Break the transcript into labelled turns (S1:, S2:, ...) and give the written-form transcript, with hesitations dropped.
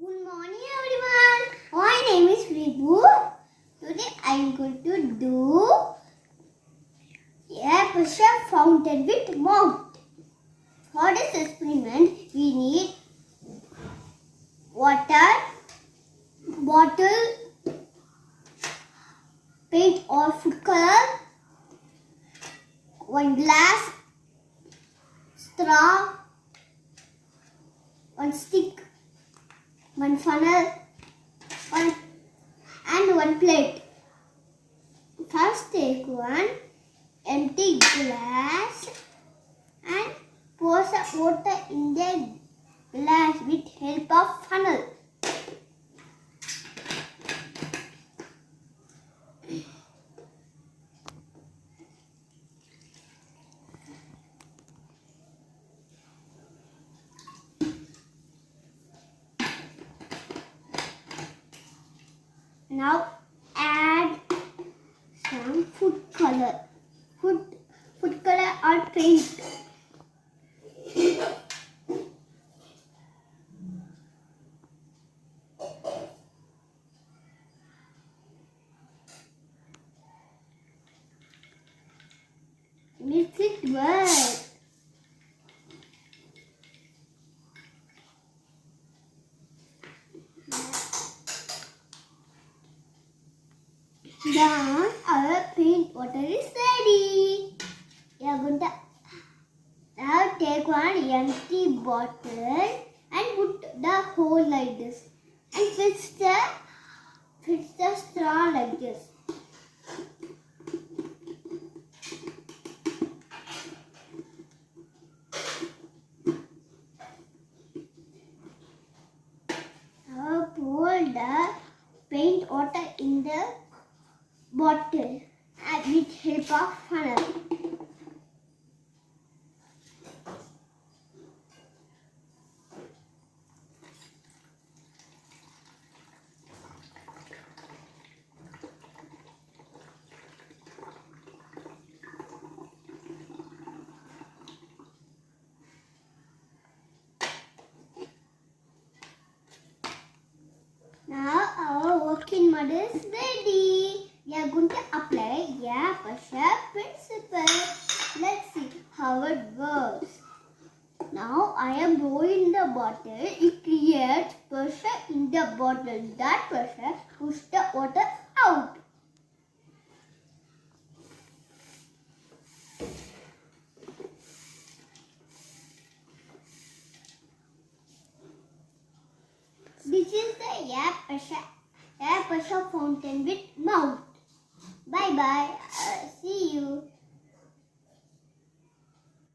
S1: Good morning everyone. My name is Ribu. Today I am going to do air pressure fountain with mouth. For this experiment we need water, bottle, paint or food color, one glass, straw, one stick, one funnel, and one plate. First take one empty glass and pour the water in the glass with help of funnel. Now add some food color or paint. Mix it well. Now our paint water is ready. We are going to now take one empty bottle and put the hole like this and fix the straw like this. Now pour the paint water in the bottle and with help of funnel. Now our working model is ready. We are going to apply air pressure principle. Let's see how it works. Now I am blowing the bottle. It creates pressure in the bottle. That pressure pushes the water out. This is the air pressure fountain with mouth. Bye bye. See you.